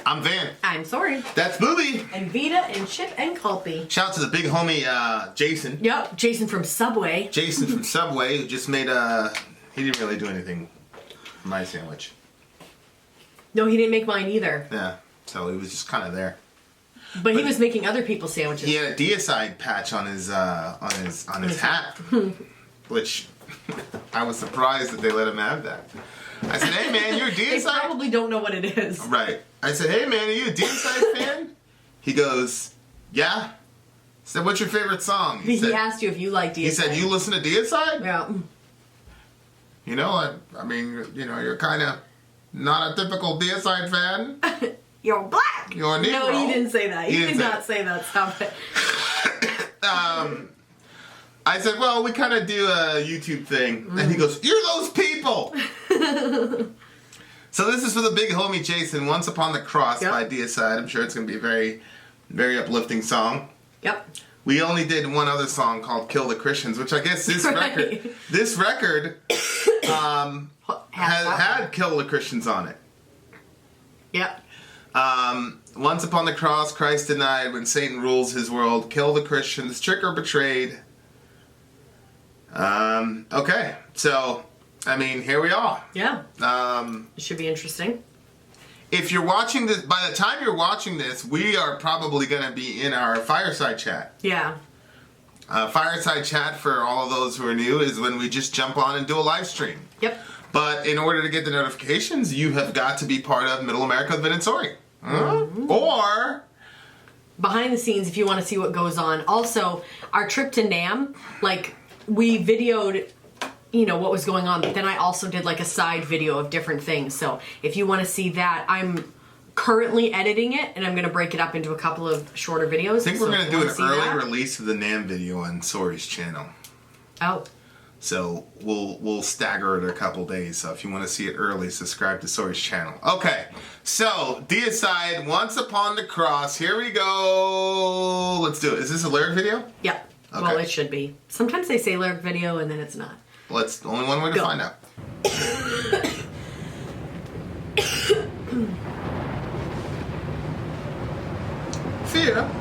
I'm Van. I'm Sori. That's Booby. And Vita and Chip and Culpy. Shout out to the big homie, Jason. Yep, Jason from Subway. Jason from Subway, who just made he didn't really do anything for my sandwich. No, he didn't make mine either. Yeah, so he was just kind of there. But he was making other people's sandwiches. He had a DEICIDE patch on his hat, which I was surprised that they let him have that. I said, "Hey man, you're a DEICIDE?" They probably don't know what it is. Right. I said, "Hey man, are you a DEICIDE fan?" He goes, "Yeah." I said, "What's your favorite song?" He asked you if you like DEICIDE. He said, "You listen to DEICIDE?" Yeah. You know, I mean, you know, you're kind of not a typical DEICIDE fan. You're black. You're a Negro. No, he didn't say that. He did not say that. Stop it. I said, well, we kind of do a YouTube thing. And he goes, "You're those people." So this is for the big homie Jason, Once Upon the Cross by DEICIDE. I'm sure it's going to be a very, very uplifting song. Yep. We only did one other song called Kill the Christians, which I guess this record had Kill the Christians on it. Yep. Once upon the cross, Christ denied, when Satan rules his world, kill the Christians, trick or betrayed. Okay, so, I mean, here we are. Yeah. It should be interesting. If you're watching this, by the time you're watching this, we are probably going to be in our fireside chat. Yeah. Fireside chat, for all of those who are new, is when we just jump on and do a live stream. Yep. But in order to get the notifications, you have got to be part of Middle America with Vin and Sori. Mm-hmm. Or behind the scenes, if you want to see what goes on. Also, our trip to NAMM, like, we videoed, you know, what was going on, but then I also did like a side video of different things. So if you want to see that, I'm currently editing it, and I'm going to break it up into a couple of shorter videos. I think we're going to do an early release of the NAMM video on Sori's channel. Oh. So we'll stagger it a couple days. So if you want to see it early, subscribe to Sori's channel. Okay, so DEICIDE, Once Upon the Cross. Here we go. Let's do it. Is this a lyric video? Yep. Okay. Well, it should be. Sometimes they say lyric video and then it's not. Well, it's only one way to find out. Fear.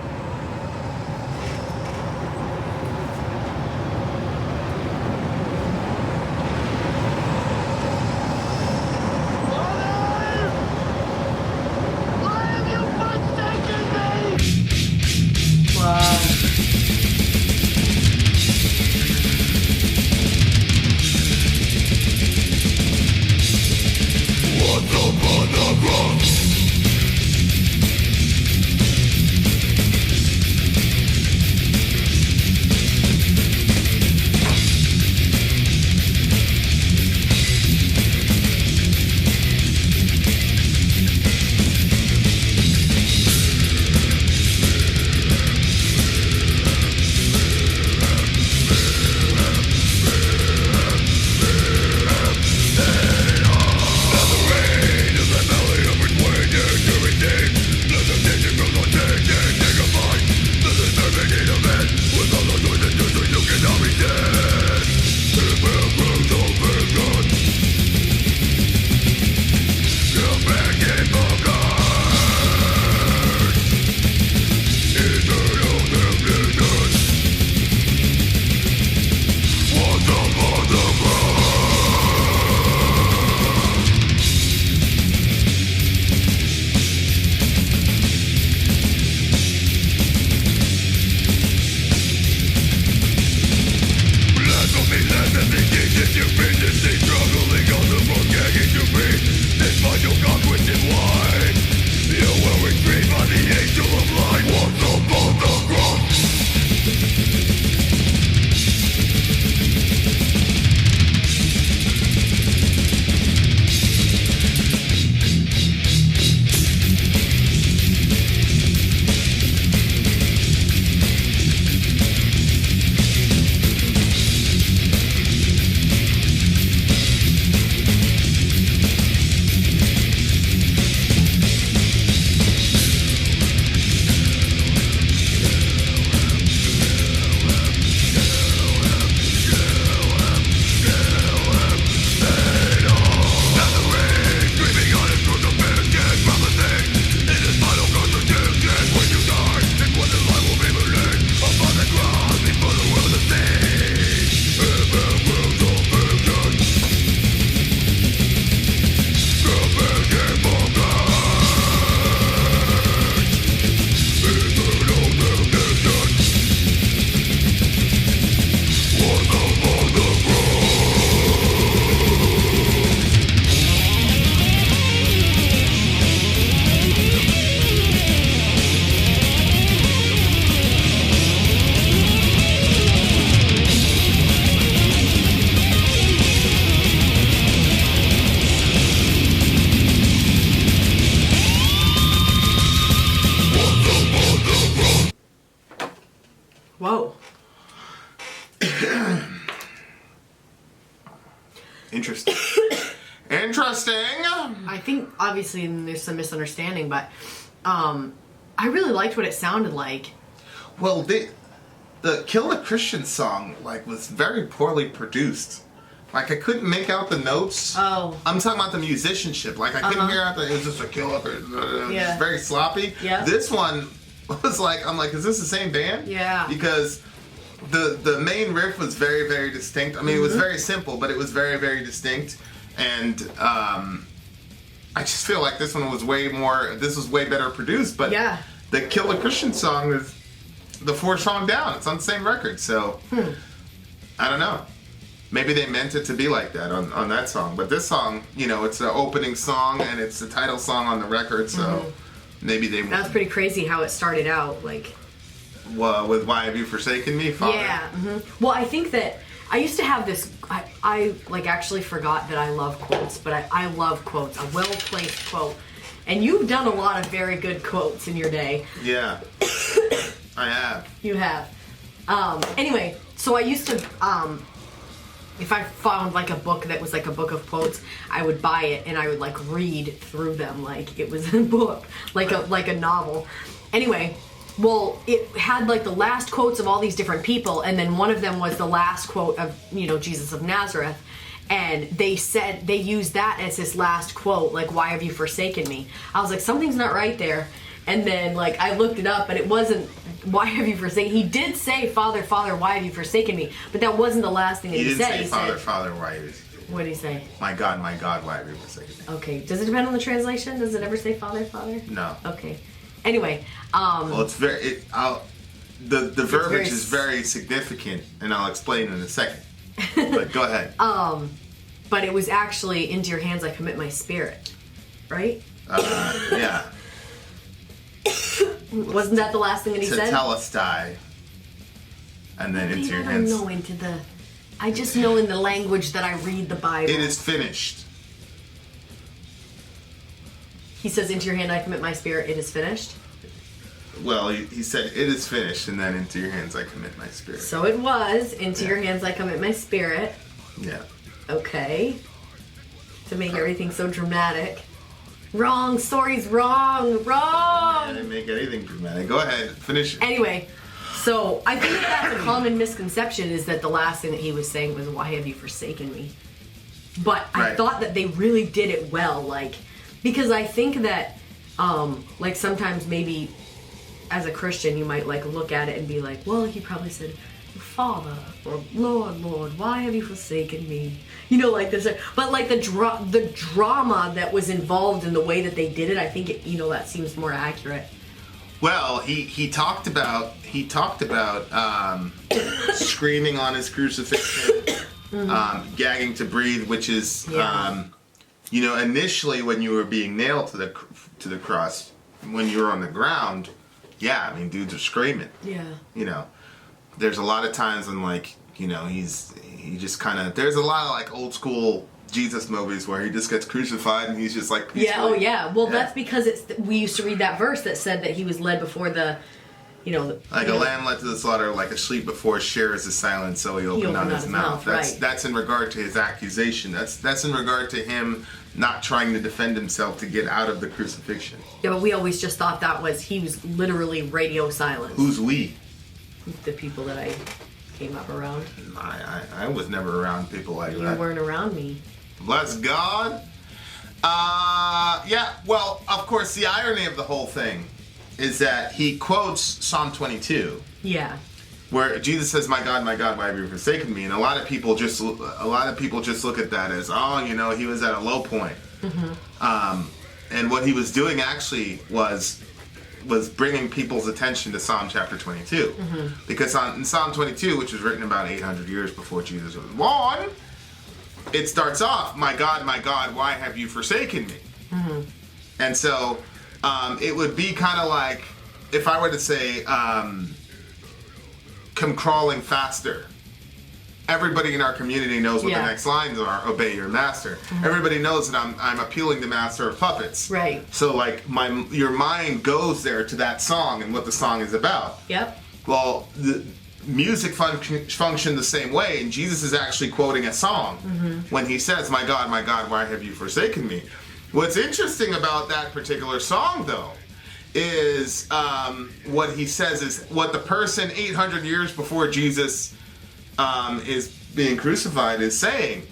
Interesting. I think obviously there's some misunderstanding, but I really liked what it sounded like. Well, the Kill the Christian song was very poorly produced. Like, I couldn't make out the notes. Oh. I'm talking about the musicianship. Like, I couldn't hear out it was just a kill up. Yeah. Just very sloppy. Yeah. This one was like, I'm like, is this the same band? Yeah. Because the main riff was very, very distinct. I mean, it was very simple, but it was very, very distinct. And I just feel like this was way better produced. But yeah. the Kill the Christian song is the fourth song down. It's on the same record. So, I don't know. Maybe they meant it to be like that on that song. But this song, it's the opening song and it's the title song on the record, so maybe they... That's pretty crazy how it started out, like... Well, with Why Have You Forsaken Me, Father? Yeah. Well, I think that I used to have this... I actually forgot that I love quotes, but I love quotes. A well-placed quote. And you've done a lot of very good quotes in your day. Yeah. I have. You have. Anyway, so I used to... if I found a book that was a book of quotes, I would buy it and I would read through them like it was a book, like a novel. Anyway, well, it had the last quotes of all these different people, and then one of them was the last quote of Jesus of Nazareth, and they said they used that as his last quote, why have you forsaken me? I was like, something's not right there. And then, I looked it up, but it wasn't, why have you forsaken... He did say, Father, Father, why have you forsaken me? But that wasn't the last thing that he said. He didn't say, Father, Father, why have you forsaken me? What did he say? My God, why have you forsaken me? Okay. Does it depend on the translation? Does it ever say Father, Father? No. Okay. Anyway. Well, it's very... the verbiage is very significant, and I'll explain in a second. But go ahead. But it was actually, into your hands I commit my spirit. Right? Yeah. Wasn't that the last thing that he said? Tetelestai. And then into your hands. I just know in the language that I read the Bible. It is finished. He says, into your hand I commit my spirit, it is finished? Well, he said, it is finished, and then into your hands I commit my spirit. So it was, into your hands I commit my spirit. Yeah. Okay. To make everything so dramatic. Wrong, Sori's wrong. I didn't make anything dramatic. Go ahead, finish. Anyway, so I think that's a common misconception, is that the last thing that he was saying was, why have you forsaken me? But I thought that they really did it well, because I think that, sometimes maybe as a Christian you might look at it and be like, well, he probably said, Father, or Lord, Lord, why have you forsaken me? This. But the drama that was involved in the way that they did it, I think that seems more accurate. Well, he talked about screaming on his crucifixion, gagging to breathe, which is initially when you were being nailed to the cross, when you were on the ground, dudes are screaming. Yeah. There's a lot of times when he just kind of, there's a lot of old school Jesus movies where he just gets crucified and he's just peaceful. Yeah, oh yeah. Well, that's because we used to read that verse that said that he was led before the, a lamb led to the slaughter, like a sheep before shears is silent, so he opened not his mouth. That's in regard to his accusation. That's in regard to him not trying to defend himself to get out of the crucifixion. Yeah, but we always just thought he was literally radio silence. Who's we? The people that I came up around. I was never around people like that. You weren't around me. Bless God. Well, of course, the irony of the whole thing is that he quotes Psalm 22. Yeah. Where Jesus says, my God, why have you forsaken me? And a lot of people just look at that as, he was at a low point. Mm-hmm. And what he was doing actually was bringing people's attention to Psalm chapter 22. Mm-hmm. Because in Psalm 22, which was written about 800 years before Jesus was born, it starts off, my God, why have you forsaken me? Mm-hmm. And so it would be kind of like, if I were to say, come crawling faster. Everybody in our community knows what the next lines are. Obey your master. Mm-hmm. Everybody knows that I'm appealing to master of puppets. Right. So your mind goes there to that song and what the song is about. Yep. Well, music functioned the same way, and Jesus is actually quoting a song when he says, my God, why have you forsaken me? What's interesting about that particular song, though, is what he says is what the person 800 years before Jesus is being crucified is saying.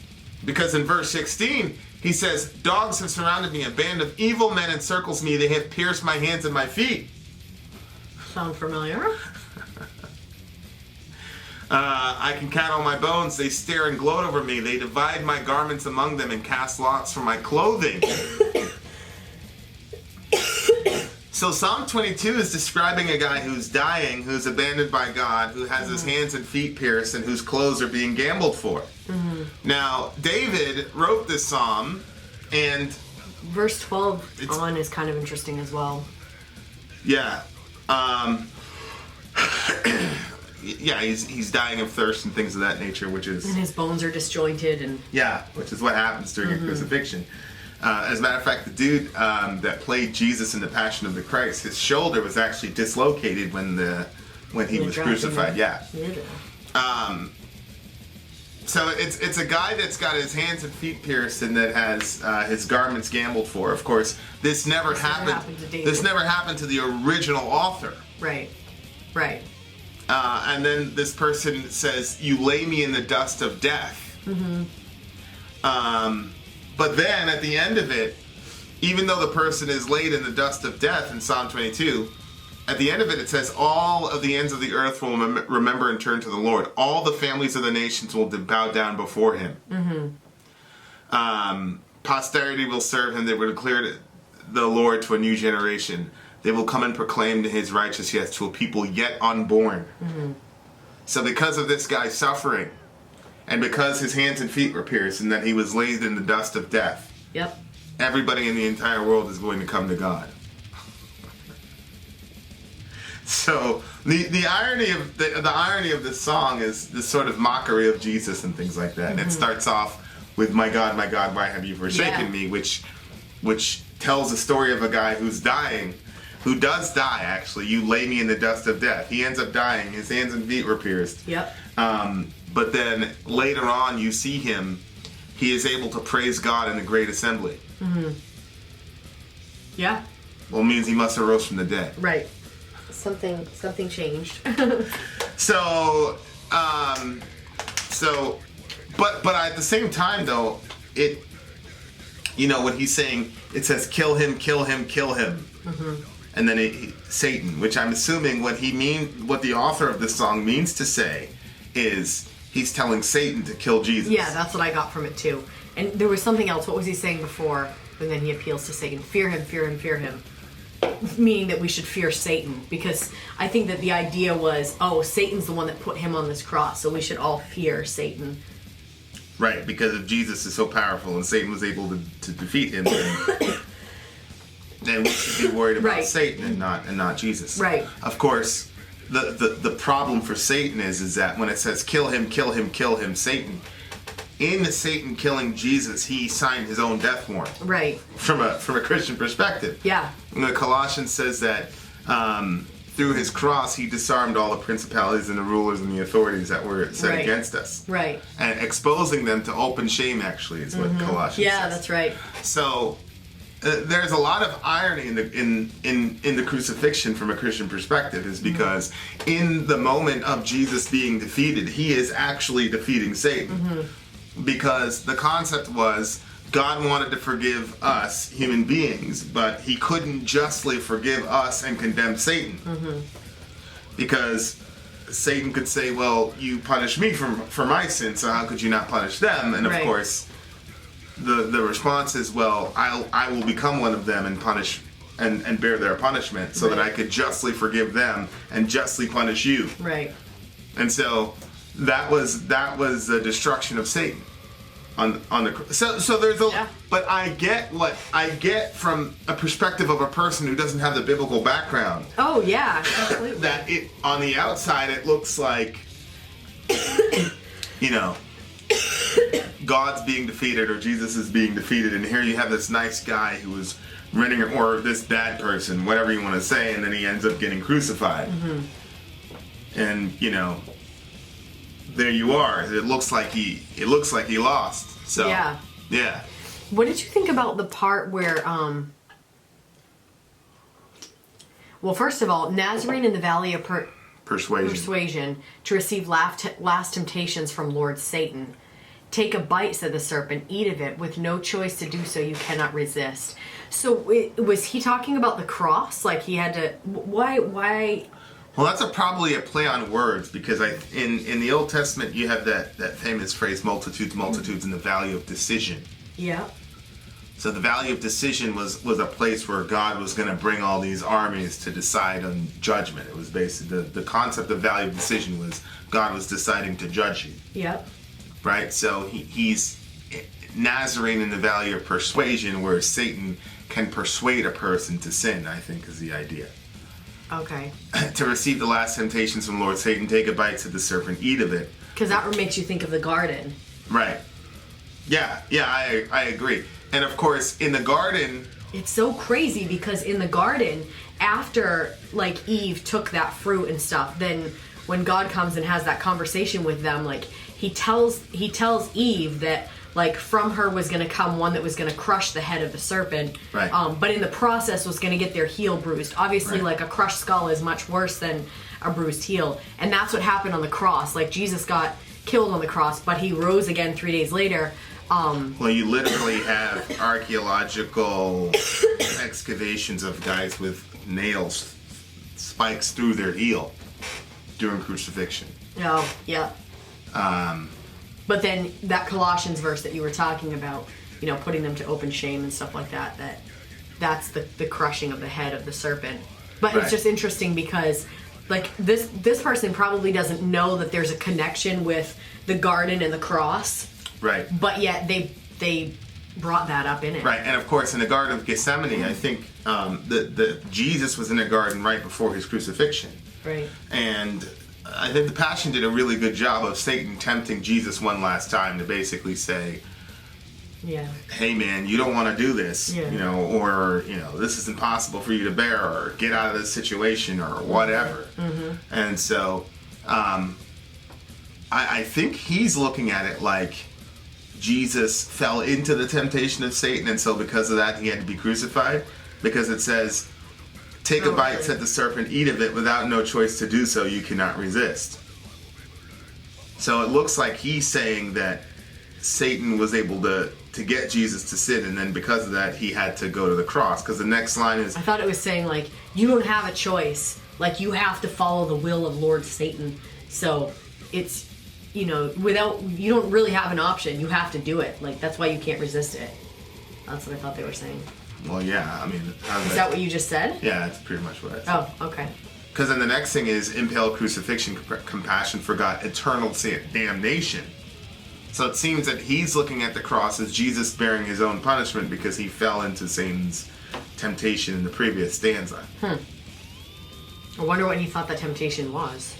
Because in verse 16, he says, dogs have surrounded me, a band of evil men encircles me, they have pierced my hands and my feet. Sound familiar? I can count all my bones, they stare and gloat over me, they divide my garments among them and cast lots for my clothing. So Psalm 22 is describing a guy who's dying, who's abandoned by God, who has his hands and feet pierced, and whose clothes are being gambled for. Now, David wrote this psalm, and verse 12 on is kind of interesting as well. Yeah. Yeah, he's dying of thirst and things of that nature, which is... And his bones are disjointed and... Yeah, which is what happens during a crucifixion. As a matter of fact, the dude that played Jesus in The Passion of the Christ, his shoulder was actually dislocated when he was crucified. Yeah. So it's a guy that's got his hands and feet pierced and that has his garments gambled for. Of course, this never happened to David. This never happened to the original author. Right. And then this person says, "You lay me in the dust of death." But then at the end of it, even though the person is laid in the dust of death in Psalm 22, at the end of it, it says, all of the ends of the earth will remember and turn to the Lord. All the families of the nations will bow down before him. Posterity will serve him. They will declare the Lord to a new generation. They will come and proclaim his righteousness to a people yet unborn. So because of this guy's suffering, and because his hands and feet were pierced and that he was laid in the dust of death, everybody in the entire world is going to come to God. So the irony of the irony of this song is this sort of mockery of Jesus and things like that. And it starts off with my God, why have you forsaken me?" which tells the story of a guy who's dying, who does die actually. You lay me in the dust of death. He ends up dying. His hands and feet were pierced. But then later on, you see him. He is able to praise God in the great assembly. Well, it means he must have rose from the dead. Right. Something changed. So, but at the same time, though, what he's saying, it says, kill him, kill him, kill him. And then Satan, which I'm assuming what the author of this song means to say is he's telling Satan to kill Jesus. Yeah, that's what I got from it too. And there was something else. What was he saying before? And then he appeals to Satan. Fear him, fear him, fear him. Meaning that we should fear Satan. Because I think that the idea was, Satan's the one that put him on this cross, so we should all fear Satan. Right, because if Jesus is so powerful and Satan was able to defeat him, then we should be worried about Satan and not Jesus. Right. Of course, the problem for Satan is that when it says kill him, kill him, kill him, Satan, in the Satan killing Jesus, he signed his own death warrant. Right. From a Christian perspective. Yeah. And the Colossians says that through his cross, he disarmed all the principalities and the rulers and the authorities that were set against us. Right. And exposing them to open shame, actually, is what Colossians says. Yeah, that's right. So there's a lot of irony in the crucifixion from a Christian perspective, is because in the moment of Jesus being defeated, he is actually defeating Satan. Because the concept was God wanted to forgive us, human beings, but he couldn't justly forgive us and condemn Satan. Because Satan could say, well, you punish me for my sin, so how could you not punish them? And of course, the response is, well, I will become one of them and punish and bear their punishment so that I could justly forgive them and justly punish you. Right. And so that was the destruction of Satan on the so there's a but I get from a perspective of a person who doesn't have the biblical background. Oh yeah, absolutely. That it on the outside it looks like God's being defeated or Jesus is being defeated, and here you have this nice guy who is running, or this bad person, whatever you want to say, and then he ends up getting crucified. And there you are. It looks like he lost. So Yeah. yeah. What did you think about the part where, well, first of all, Nazarene in the Valley of Persuasion to receive last temptations from Lord Satan. Take a bite, said the serpent, eat of it. With no choice to do so, you cannot resist. So was he talking about the cross? Like he had to, why? Well, that's probably a play on words, because in the Old Testament you have that famous phrase, multitudes in the valley of decision. Yeah. So the Valley of Decision was a place where God was going to bring all these armies to decide on judgment. It was basically the concept of Valley of Decision was God was deciding to judge you. Yep. Right? So he's Nazarene in the Valley of Persuasion, where Satan can persuade a person to sin, I think is the idea. Okay. To receive the last temptations from Lord Satan, take a bite, said the serpent, eat of it. Because that makes you think of the garden. Right. Yeah, I agree. And of course, in the garden... It's so crazy because in the garden, after like Eve took that fruit and stuff, then when God comes and has that conversation with them, like he tells Eve that like from her was going to come one that was going to crush the head of the serpent. Right. But in the process was going to get their heel bruised. Obviously, Right. like a crushed skull is much worse than a bruised heel. And that's what happened on the cross. Like Jesus got killed on the cross, but he rose again 3 days later. Well, you literally have archaeological excavations of guys with nails, spikes through their heel during crucifixion. Oh, yeah. But then that Colossians verse that you were talking about, you know, putting them to open shame and stuff like that, that's the crushing of the head of the serpent. But Right. it's just interesting because like this person probably doesn't know that there's a connection with the garden and the cross. Right. But yet they brought that up in it. Right, and of course in the Garden of Gethsemane, I think the Jesus was in the garden right before his crucifixion. Right. And I think the Passion did a really good job of Satan tempting Jesus one last time to basically say, Yeah. hey man, you don't want to do this, Yeah. you know, or, you know, this is impossible for you to bear, or get out of this situation, or whatever. Mm-hmm. And so I think he's looking at it like Jesus fell into the temptation of Satan, and so because of that he had to be crucified, because it says, take a bite, said the serpent, eat of it. Without no choice to do so, you cannot resist. So it looks like he's saying that Satan was able to get Jesus to sin, and then because of that he had to go to the cross, because the next line is, I thought it was saying like you don't have a choice, like you have to follow the will of Lord Satan. So it's, you know, you don't really have an option, you have to do it, like that's why you can't resist it. That's what I thought they were saying. well, yeah, I mean, Is that what you just said? yeah, that's pretty much what it is. Oh, okay. Because then the next thing is impale, crucifixion, compassion, forgot, eternal damnation. So it seems that he's looking at the cross as Jesus bearing his own punishment because he fell into Satan's temptation in the previous stanza. I wonder what he thought that temptation was.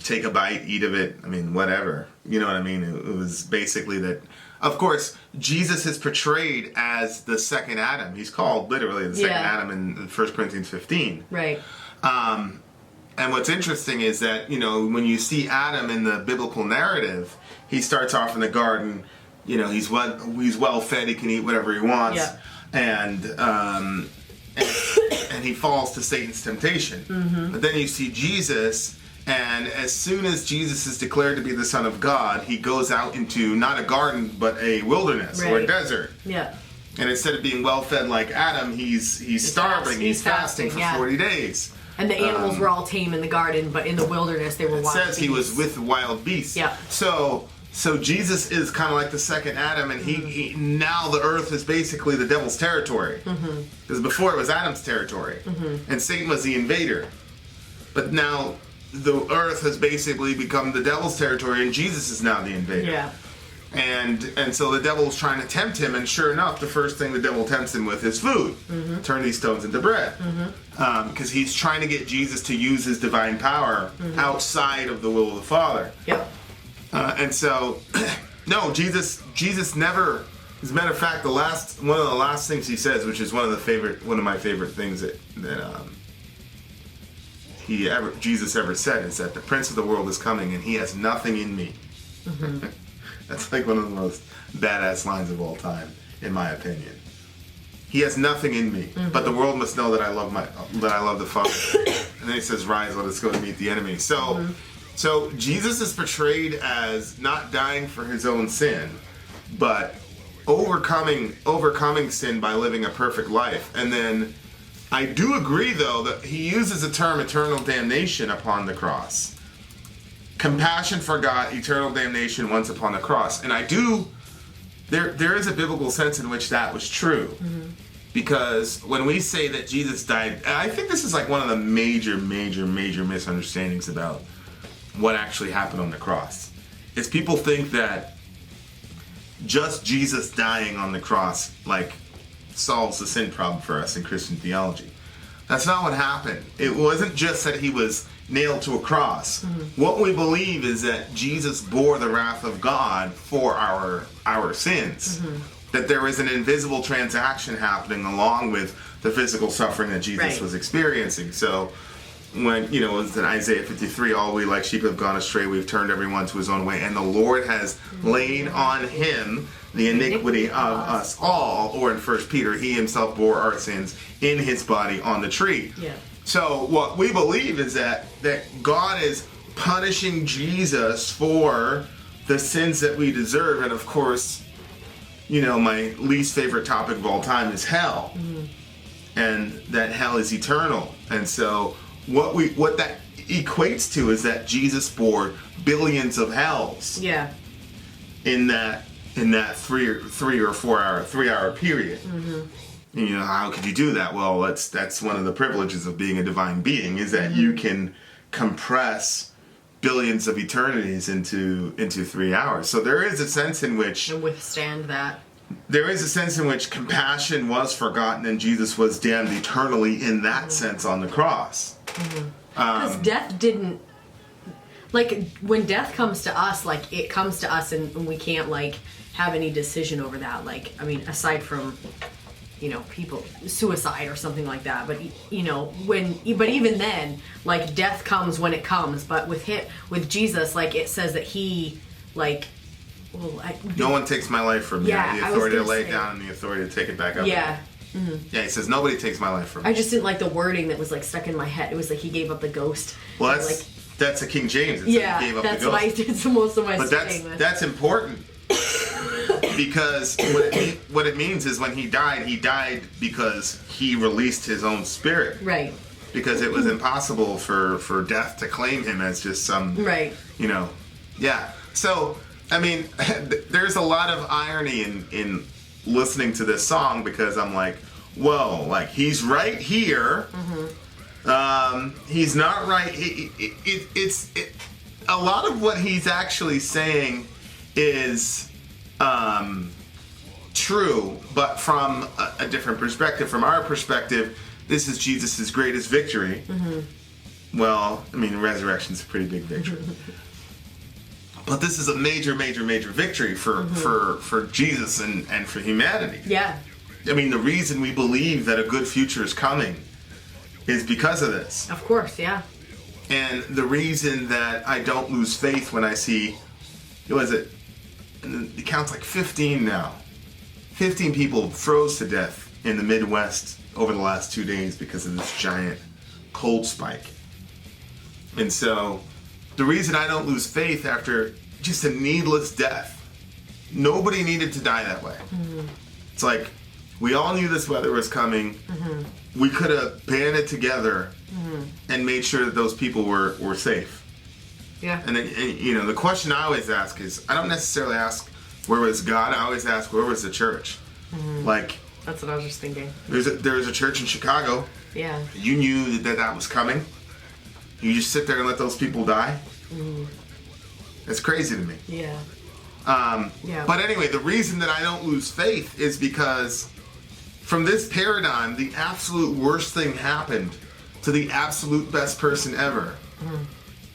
Take a bite, eat of it, I mean, whatever. You know what I mean? It was basically that. Of course, Jesus is portrayed as the second Adam. He's called literally the second Adam in 1 Corinthians 15. Right. And what's interesting is that, you know, when you see Adam in the biblical narrative, he starts off in the garden, you know, he's well fed, he can eat whatever he wants. Yeah. And he falls to Satan's temptation. Mm-hmm. But then you see Jesus, and as soon as Jesus is declared to be the Son of God, he goes out into not a garden, but a wilderness or a desert. Yeah. And instead of being well fed like Adam, he's starving, he's fasting for 40 days. And the animals were all tame in the garden, but in the wilderness they were wild beasts. It says he was with wild beasts. Yeah. So Jesus is kind of like the second Adam, and he now the earth is basically the devil's territory. Because before it was Adam's territory, and Satan was the invader. But now the earth has basically become the devil's territory, and Jesus is now the invader. Yeah. And so the devil's trying to tempt him, and sure enough, the first thing the devil tempts him with is food. Turn these stones into bread. Because he's trying to get Jesus to use his divine power outside of the will of the Father. Yep. And so, no, Jesus never. As a matter of fact, one of the last things he says, which is one of my favorite things that Jesus ever said is that the prince of the world is coming and he has nothing in me. That's like one of the most badass lines of all time, in my opinion. He has nothing in me, but the world must know that I love the Father. And then he says, "Rise, let us go and meet the enemy." So, so Jesus is portrayed as not dying for his own sin, but overcoming sin by living a perfect life. And then I do agree, though, that he uses the term eternal damnation upon the cross. Compassion for God, eternal damnation once upon the cross. And I do, there is a biblical sense in which that was true. Because when we say that Jesus died, and I think this is like one of the major misunderstandings about what actually happened on the cross, is people think that just Jesus dying on the cross like solves the sin problem for us in Christian theology. That's not what happened. It wasn't just that he was nailed to a cross. What we believe is that Jesus bore the wrath of God for our sins. That there is an invisible transaction happening along with the physical suffering that Jesus was experiencing. So when, it was in Isaiah 53, all we like sheep have gone astray, we've turned everyone to his own way, and the Lord has laid on him the iniquity of us all. Or in 1 Peter, he himself bore our sins in his body on the tree. So what we believe is that God is punishing Jesus for the sins that we deserve. And of course, my least favorite topic of all time is hell. And that hell is eternal. And so what that equates to is that Jesus bore billions of hells. In that 3 or 4 hour period. And, how could you do that? Well, that's one of the privileges of being a divine being, is that you can compress billions of eternities into 3 hours. So there is a sense in which and withstand that. There is a sense in which compassion was forgotten and Jesus was damned eternally in that sense on the cross. Because death didn't, like, when death comes to us, like, it comes to us and we can't, like, have any decision over that. Like, I mean, aside from, people, suicide or something like that. But, but even then, like, death comes when it comes. But with Jesus, like, it says that he, like, no one takes my life from me. I have the authority to lay it down and the authority to take it back up. Yeah, he says, nobody takes my life from me. I just didn't like the wording that was, like, stuck in my head. It was like he gave up the ghost. Well, that's a King James. He gave up that's the ghost. What I did so most of my studying. But that's important. Because what it means is when he died because he released his own spirit. Right. Because it was impossible for death to claim him as just some... Right. Yeah. So, I mean, there's a lot of irony in listening to this song, because I'm like, whoa, like, he's right here. He's not right. A lot of what he's actually saying is true, but from a different perspective. From our perspective, this is Jesus' greatest victory. Well, I mean, resurrection's a pretty big victory. But this is a major victory for Jesus and for humanity. Yeah. I mean, the reason we believe that a good future is coming is because of this. Of course, yeah. And the reason that I don't lose faith when I see, it counts like 15 now. 15 people froze to death in the Midwest over the last 2 days because of this giant cold spike. And so, the reason I don't lose faith after just a needless death, nobody needed to die that way. It's like, we all knew this weather was coming. We could have banded together and made sure that those people were safe. Yeah. And then, the question I always ask is, I don't necessarily ask, where was God? I always ask, where was the church? Like, that's what I was just thinking. There was a church in Chicago. Yeah. You knew that was coming. You just sit there and let those people die? It's crazy to me. Yeah. But anyway, the reason that I don't lose faith is because from this paradigm, the absolute worst thing happened to the absolute best person ever.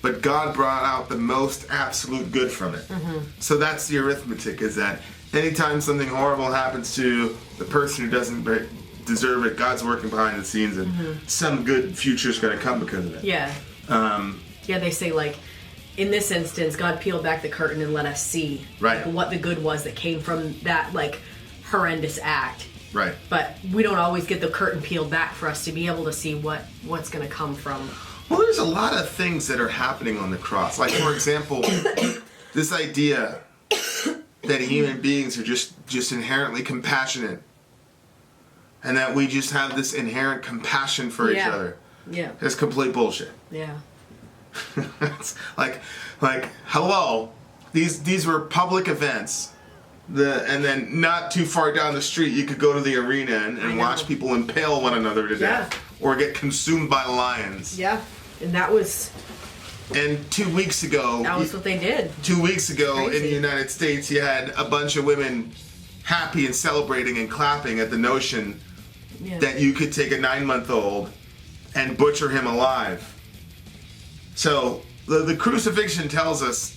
But God brought out the most absolute good from it. So that's the arithmetic, is that anytime something horrible happens to the person who doesn't deserve it. God's working behind the scenes, and some good future's going to come because of it. Yeah. Yeah, they say, like, in this instance, God peeled back the curtain and let us see Right. like, what the good was that came from that, like, horrendous act. Right. But we don't always get the curtain peeled back for us to be able to see what's going to come from. Well, there's a lot of things that are happening on the cross. Like, for example, this idea that human beings are just inherently compassionate, and that we just have this inherent compassion for each other. Yeah. It's complete bullshit. Yeah. It's like, hello, these were public events. And then not too far down the street, you could go to the arena and watch people impale one another to death, or get consumed by lions. Yeah, and that was. And 2 weeks ago, That was what they did. 2 weeks ago Crazy. in the United States, you had a bunch of women happy and celebrating and clapping at the notion that you could take a 9-month-old and butcher him alive. So the crucifixion tells us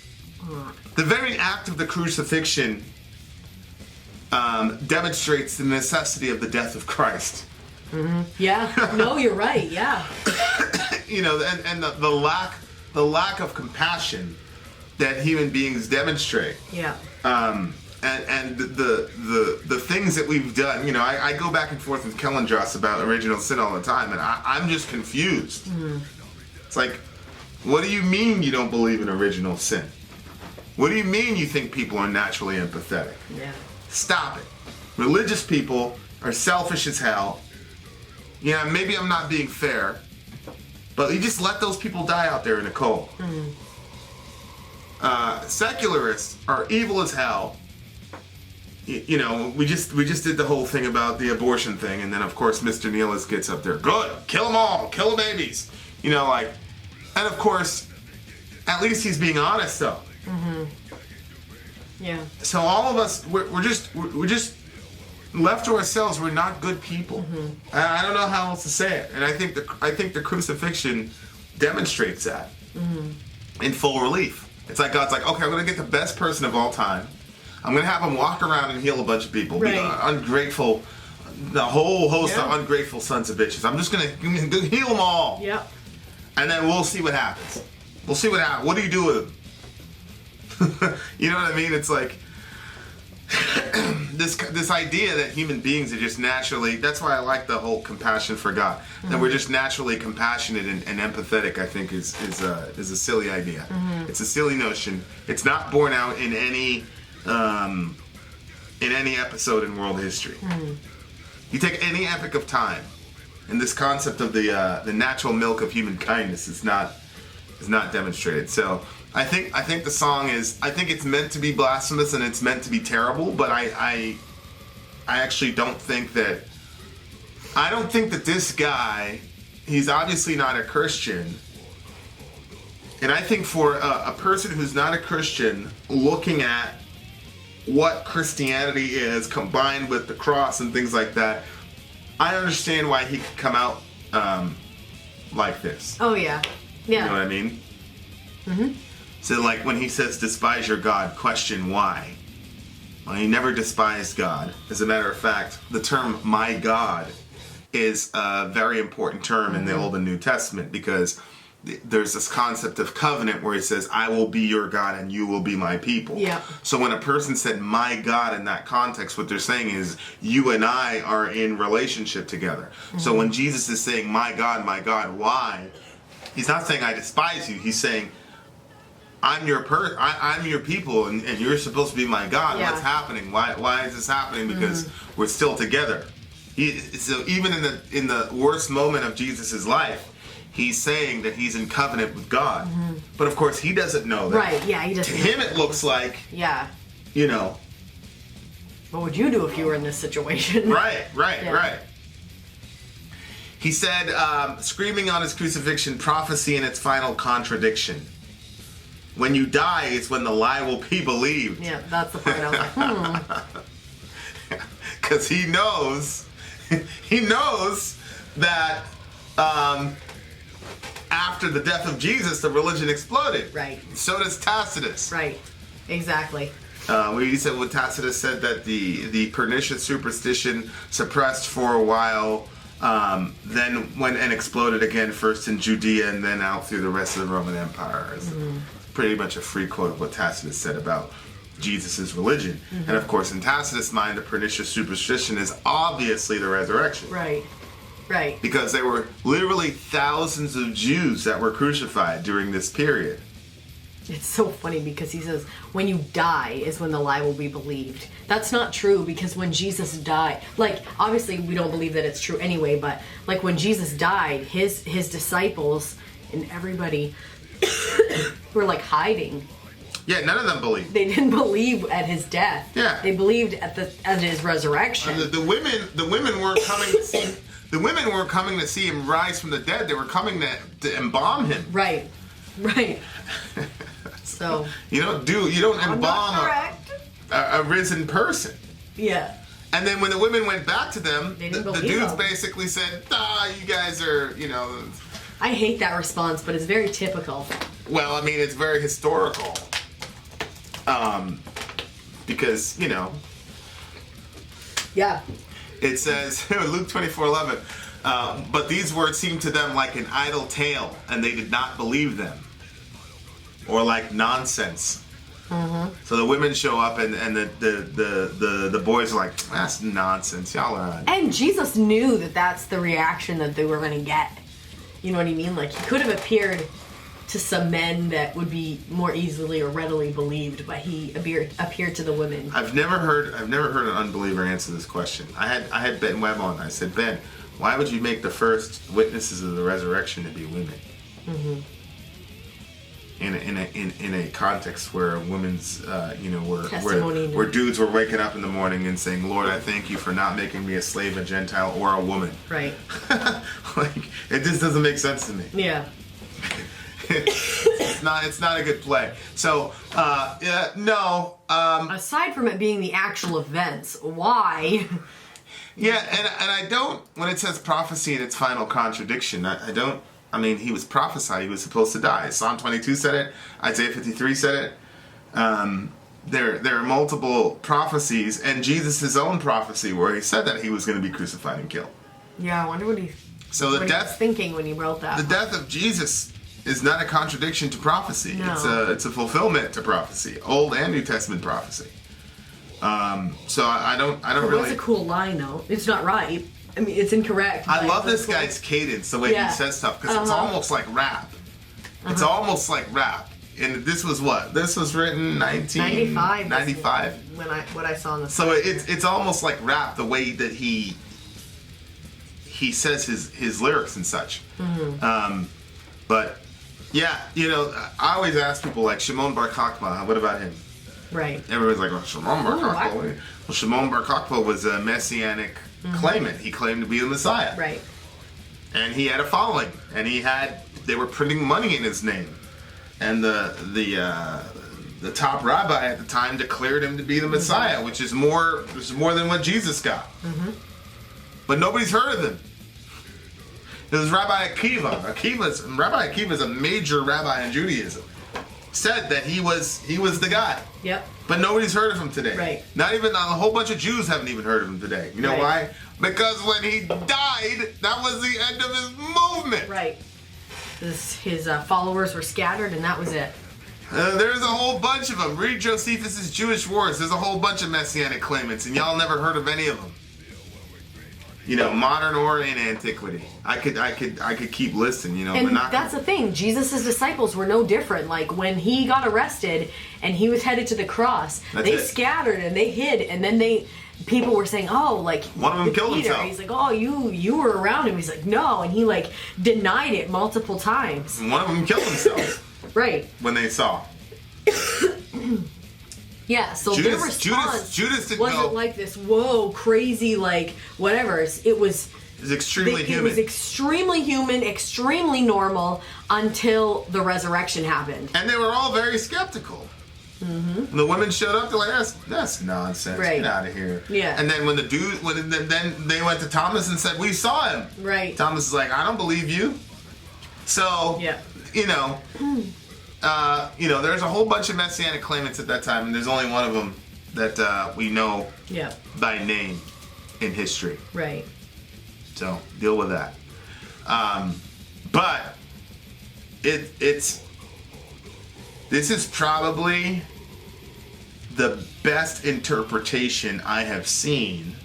the very act of the crucifixion demonstrates the necessity of the death of Christ. Yeah. No, you're right. Yeah. You know, and the lack of compassion that human beings demonstrate. Yeah. And the things that we've done, you know, I go back and forth with Kellen Joss about original sin all the time, and I'm just confused. It's like, what do you mean you don't believe in original sin? What do you mean you think people are naturally empathetic? Yeah. Stop it. Religious people are selfish as hell. Yeah, maybe I'm not being fair, but you just let those people die out there in the cold. Secularists are evil as hell. You know, we just did the whole thing about the abortion thing, and then of course Mr. Nealis gets up there. Good, kill them all, kill the babies. You know, like, and of course, at least he's being honest though. Yeah. So all of us, we're just left to ourselves. We're not good people. I don't know how else to say it, and I think the crucifixion demonstrates that in full relief. It's like God's like, okay, I'm gonna get the best person of all time. I'm going to have him walk around and heal a bunch of people. Right. Ungrateful, the whole host of ungrateful sons of bitches. I'm just going to heal them all. Yep. And then we'll see what happens. We'll see what happens. What do you do with them? You know what I mean? It's like this idea that human beings are just naturally, that's why I like the whole compassion for God. That we're just naturally compassionate and empathetic, I think is a silly idea. It's a silly notion. It's not borne out in any episode in world history. You take any epic of time, and this concept of the natural milk of human kindness is not demonstrated. So I think the song is, I think it's meant to be blasphemous and it's meant to be terrible, but I actually don't think that this guy, he's obviously not a Christian. And I think for a person who's not a Christian looking at what Christianity is combined with the cross and things like that, I understand why he could come out like this. Oh yeah. Yeah. You know what I mean? So like when he says despise your God, question why. Well, he never despised God. As a matter of fact, the term my God is a very important term in the Old and New Testament, because there's this concept of covenant where he says, I will be your God and you will be my people. Yeah. So when a person said my God in that context, what they're saying is you and I are in relationship together. So when Jesus is saying my God, why? He's not saying I despise you. He's saying I'm your people and you're supposed to be my God. Yeah. What's happening? Why is this happening? Because we're still together. So even in the worst moment of Jesus' life, he's saying that he's in covenant with God. But of course, he doesn't know that. Right, yeah, he doesn't. To him, it looks like, Yeah. you know. What would you do if you were in this situation? Right. Yeah. He said, screaming on his crucifixion, prophecy in its final contradiction. When you die is when the lie will be believed. Yeah, that's the part I was like, Because he knows that after the death of Jesus, the religion exploded. Right. So does Tacitus. Right. Exactly. We said what Tacitus said that the pernicious superstition suppressed for a while, then went and exploded again, first in Judea and then out through the rest of the Roman Empire. It's pretty much a free quote of what Tacitus said about Jesus' religion. And of course, in Tacitus' mind, the pernicious superstition is obviously the resurrection. Right. Right. Because there were literally thousands of Jews that were crucified during this period. It's so funny because he says, when you die is when the lie will be believed. That's not true, because when Jesus died, like, obviously we don't believe that it's true anyway, but like when Jesus died, his disciples and everybody were like hiding. Yeah, none of them believed. They didn't believe at his death. Yeah. They believed at his resurrection. The women weren't coming to see. The women weren't coming to see him rise from the dead. They were coming to embalm him. Right. Right. So you don't embalm a risen person. Yeah. And then when the women went back to them, the dudes them. basically said, you guys are, I hate that response, but it's very typical. Well, I mean, it's very historical. Because, Yeah. it says, Luke 24:11, but these words seemed to them like an idle tale, and they did not believe them. Or like nonsense. So the women show up, and the boys are like, that's nonsense. Y'all are on. And Jesus knew that that's the reaction that they were going to get. You know what I mean? Like, he could have appeared to some men that would be more easily or readily believed, but he appeared to the women. I've never heard an unbeliever answer this question. I had Ben Webb on. I said, Ben, why would you make the first witnesses of the resurrection to be women? In a context where women's where dudes were waking up in the morning and saying, Lord, I thank you for not making me a slave, a Gentile, or a woman. Right. Like, it just doesn't make sense to me. Yeah. It's not a good play. So no. Aside from it being the actual events, why? Yeah, and I don't, when it says prophecy in its final contradiction, I mean, he was prophesied he was supposed to die. Psalm 22 said it. Isaiah 53 said it. There are multiple prophecies, and Jesus' own prophecy where he said that he was going to be crucified and killed. Yeah, I wonder what he was thinking when he wrote that. The death of Jesus is not a contradiction to prophecy. No. It's a fulfillment to prophecy, Old and New Testament prophecy. So I don't really. That's a cool line, though. It's not right. I mean, it's incorrect. I love this guy's cadence, the way he says stuff, because it's almost like rap. It's almost like rap. And this was what? This was written 1995. What I saw in the. So it's almost like rap, the way that he says his lyrics and such. But yeah, I always ask people like Shimon Bar Kokhba, what about him? Right. Everybody's like, well, Shimon Bar Kokhba. Well, Shimon Bar Kokhba was a messianic claimant. He claimed to be the Messiah. Right. And he had a following, and they were printing money in his name. And the top rabbi at the time declared him to be the Messiah, which is more than what Jesus got. But nobody's heard of him. It was Rabbi Akiva. Rabbi Akiva is a major rabbi in Judaism. Said that he was the guy. Yep. But nobody's heard of him today. Right. Not even a whole bunch of Jews haven't even heard of him today. You know why? Because when he died, that was the end of his movement. Right. His followers were scattered, and that was it. There's a whole bunch of them. Read Josephus' Jewish Wars. There's a whole bunch of messianic claimants, and y'all never heard of any of them. Modern or in antiquity. I could keep listing. And that's the thing. Jesus' disciples were no different. Like when he got arrested and he was headed to the cross, they scattered and they hid, and then people were saying, "Oh, like one of them killed himself." He's like, "Oh, you were around him." He's like, "No," and he like denied it multiple times. And one of them killed himself. Right. When they saw. Yeah, so their response Judas wasn't like this, whoa, crazy, like, whatever. It was extremely human. It was extremely human, extremely normal, until the resurrection happened. And they were all very skeptical. When the women showed up, they're like, that's nonsense. Right. Get out of here. Yeah. And then when then they went to Thomas and said, we saw him. Right. Thomas is like, I don't believe you. So, yeah. there's a whole bunch of Messianic claimants at that time, and there's only one of them that we know by name in history. Right. So deal with that. But this is probably the best interpretation I have seen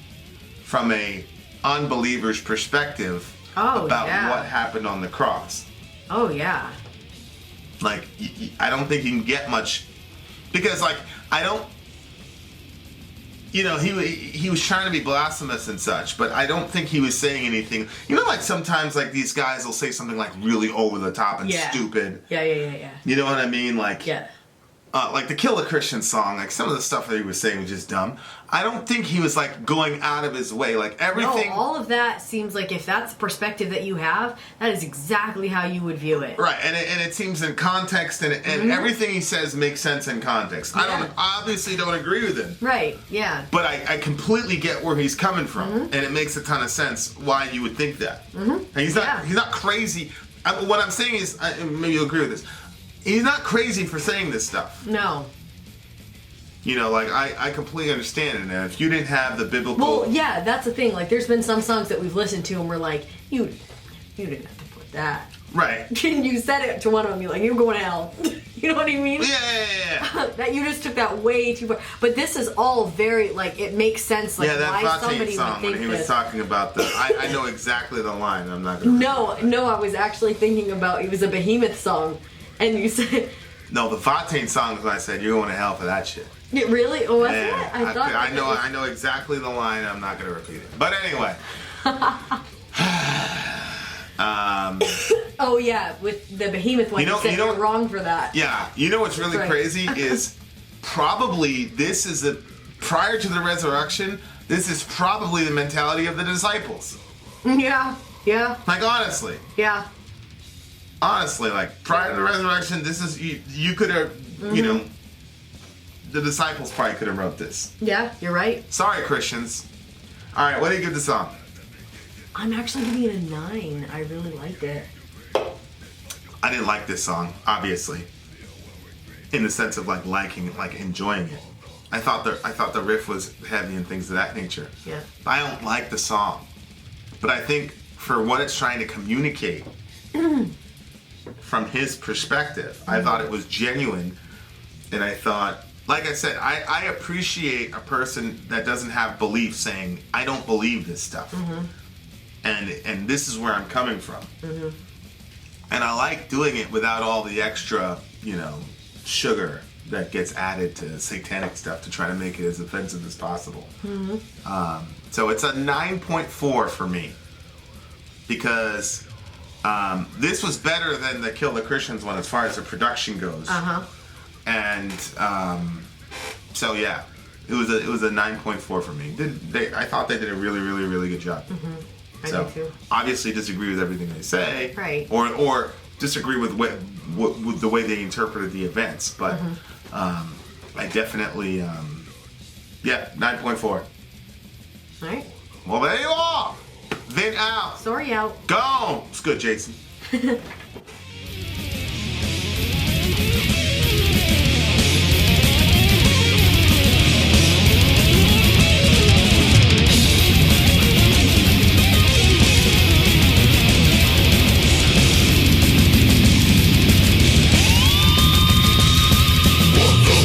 from a unbeliever's perspective about what happened on the cross. Oh yeah. Like, I don't think you can get much, because like I don't. He was trying to be blasphemous and such, but I don't think he was saying anything. Like sometimes like these guys will say something like really over the top and stupid. Yeah. You know what I mean? Like, like the Kill a Christian song, like some of the stuff that he was saying was just dumb. I don't think he was like going out of his way. Like everything. No, all of that seems like, if that's the perspective that you have, that is exactly how you would view it. Right, and it seems in context, and everything he says makes sense in context. I obviously don't agree with him. Right, yeah. But I completely get where he's coming from, and it makes a ton of sense why you would think that. And he's not crazy. What I'm saying is, maybe you'll agree with this. He's not crazy for saying this stuff. No. Like, I completely understand it. And if you didn't have the biblical... Well, yeah, that's the thing. Like, there's been some songs that we've listened to and we're like, you didn't have to put that. Right. And you said it to one of them, you're like, you're going to hell. You know what I mean? Yeah. That you just took that way too far. But this is all very, like, it makes sense. Like, that why somebody song, would think when he this. was talking about the... I know exactly the line. I'm not going to... No, I was actually thinking about, it was a Behemoth song. And you said... No, the Vatane song is when I said, you're going to hell for that shit. It really? Oh, was Yeah, it? I thought I know exactly the line. I'm not going to repeat it. But anyway. Oh yeah, with the Behemoth one, you said you're wrong for that. Yeah, what's really crazy is probably prior to the resurrection, this is probably the mentality of the disciples. Yeah. Like, honestly. Yeah. Honestly, like, prior to the resurrection, this is, you could have, the disciples probably could have wrote this. Yeah, you're right. Sorry, Christians. All right, what do you give the song? I'm actually giving it a 9. I really liked it. I didn't like this song, obviously, in the sense of like liking it, like enjoying it. I thought the riff was heavy and things of that nature. Yeah. I don't like the song, but I think for what it's trying to communicate from his perspective, I thought it was genuine, and I thought, like I said, I appreciate a person that doesn't have belief saying, I don't believe this stuff. And this is where I'm coming from. And I like doing it without all the extra, sugar that gets added to satanic stuff to try to make it as offensive as possible. So it's a 9.4 for me. Because this was better than the Kill the Christians one as far as the production goes. And so yeah, it was a 9.4 for me. I thought they did a really, really, really good job. I do too. Obviously disagree with everything they say, right? Or disagree with with the way they interpreted the events. But I definitely, 9.4. All right. Well, there you are. Vin out. Sori out. Go. It's good, Jason.